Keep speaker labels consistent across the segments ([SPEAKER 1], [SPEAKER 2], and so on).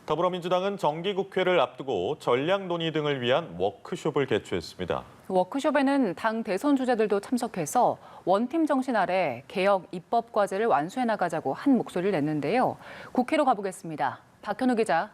[SPEAKER 1] 더불어민주당은 정기국회를 앞두고 전략 논의 등을 위한 워크숍을 개최했습니다.
[SPEAKER 2] 워크숍에는 당 대선 주자들도 참석해서 원팀 정신 아래 개혁 입법 과제를 완수해 나가자고 한 목소리를 냈는데요. 국회로 가보겠습니다. 박현우 기자.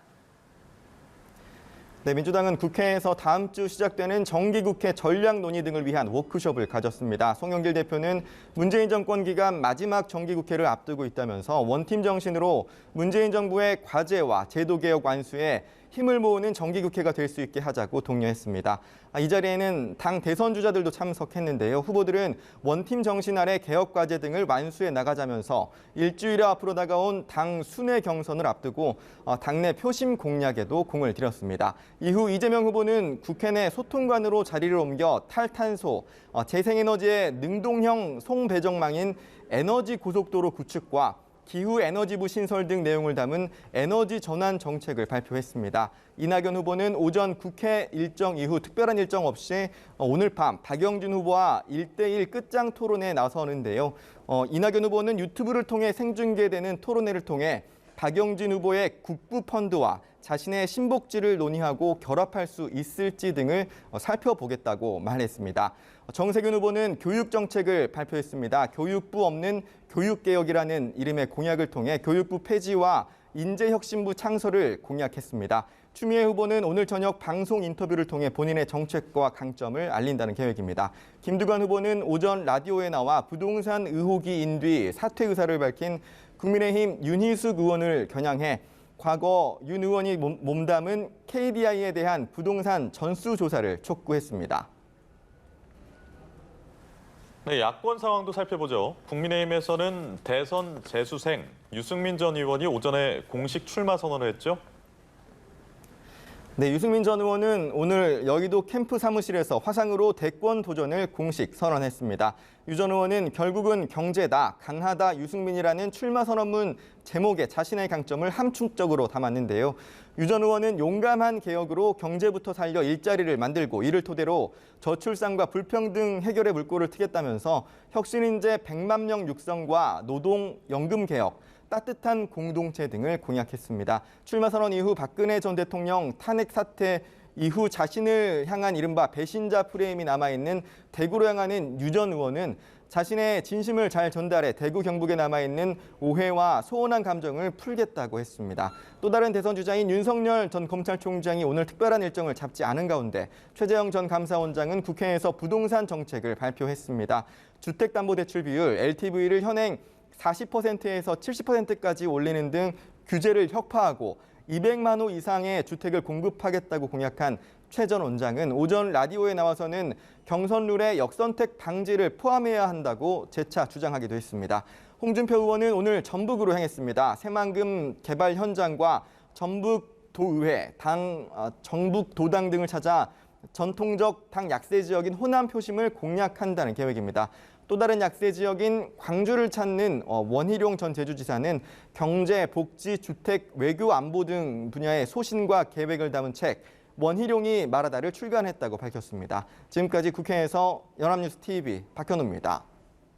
[SPEAKER 3] 네, 민주당은 국회에서 다음 주 시작되는 정기국회 전략 논의 등을 위한 워크숍을 가졌습니다. 송영길 대표는 문재인 정권 기간 마지막 정기국회를 앞두고 있다면서 원팀 정신으로 문재인 정부의 과제와 제도 개혁 완수에 힘을 모으는 정기국회가 될 수 있게 하자고 독려했습니다. 이 자리에는 당 대선 주자들도 참석했는데요. 후보들은 원팀 정신 아래 개혁 과제 등을 완수해 나가자면서 일주일 앞으로 다가온 당 순회 경선을 앞두고 당내 표심 공략에도 공을 들였습니다. 이후 이재명 후보는 국회 내 소통관으로 자리를 옮겨 탈탄소, 재생에너지의 능동형 송배정망인 에너지 고속도로 구축과 기후에너지부 신설 등 내용을 담은 에너지 전환 정책을 발표했습니다. 이낙연 후보는 오전 국회 일정 이후 특별한 일정 없이 오늘 밤 박영진 후보와 1대1 끝장 토론에 나서는데요. 이낙연 후보는 유튜브를 통해 생중계되는 토론회를 통해 박영진 후보의 국부 펀드와 자신의 신복지를 논의하고 결합할 수 있을지 등을 살펴보겠다고 말했습니다. 정세균 후보는 교육 정책을 발표했습니다. 교육부 없는 교육개혁이라는 이름의 공약을 통해 교육부 폐지와 인재혁신부 창설을 공약했습니다. 추미애 후보는 오늘 저녁 방송 인터뷰를 통해 본인의 정책과 강점을 알린다는 계획입니다. 김두관 후보는 오전 라디오에 나와 부동산 의혹이 인뒤 사퇴 의사를 밝힌 국민의힘 윤희숙 의원을 겨냥해 과거 윤 의원이 몸담은 KDI에 대한 부동산 전수조사를 촉구했습니다.
[SPEAKER 1] 네, 야권 상황도 살펴보죠. 국민의힘에서는 대선 재수생 유승민 전 의원이 오전에 공식 출마 선언을 했죠.
[SPEAKER 3] 네, 유승민 전 의원은 오늘 여의도 캠프 사무실에서 화상으로 대권 도전을 공식 선언했습니다. 유 전 의원은 결국은 경제다, 강하다 유승민이라는 출마 선언문 제목에 자신의 강점을 함축적으로 담았는데요. 유 전 의원은 용감한 개혁으로 경제부터 살려 일자리를 만들고 이를 토대로 저출산과 불평등 해결의 물꼬를 트겠다면서 혁신인재 100만 명 육성과 노동연금 개혁, 따뜻한 공동체 등을 공약했습니다. 출마 선언 이후 박근혜 전 대통령 탄핵 사태 이후 자신을 향한 이른바 배신자 프레임이 남아있는 대구로 향하는 유 전 의원은 자신의 진심을 잘 전달해 대구 경북에 남아있는 오해와 소원한 감정을 풀겠다고 했습니다. 또 다른 대선 주자인 윤석열 전 검찰총장이 오늘 특별한 일정을 잡지 않은 가운데 최재형 전 감사원장은 국회에서 부동산 정책을 발표했습니다. 주택담보대출 비율, LTV를 현행 40%에서 70%까지 올리는 등 규제를 혁파하고 200만 호 이상의 주택을 공급하겠다고 공약한 최 전 원장은 오전 라디오에 나와서는 경선 룰의 역선택 방지를 포함해야 한다고 재차 주장하기도 했습니다. 홍준표 의원은 오늘 전북으로 향했습니다. 새만금 개발 현장과 전북도의회, 정북도당 등을 찾아 전통적 당 약세 지역인 호남 표심을 공략한다는 계획입니다. 또 다른 약세 지역인 광주를 찾는 원희룡 전 제주지사는 경제, 복지, 주택, 외교, 안보 등 분야의 소신과 계획을 담은 책 원희룡이 말하다를 출간했다고 밝혔습니다. 지금까지 국회에서 연합뉴스 TV 박현우입니다.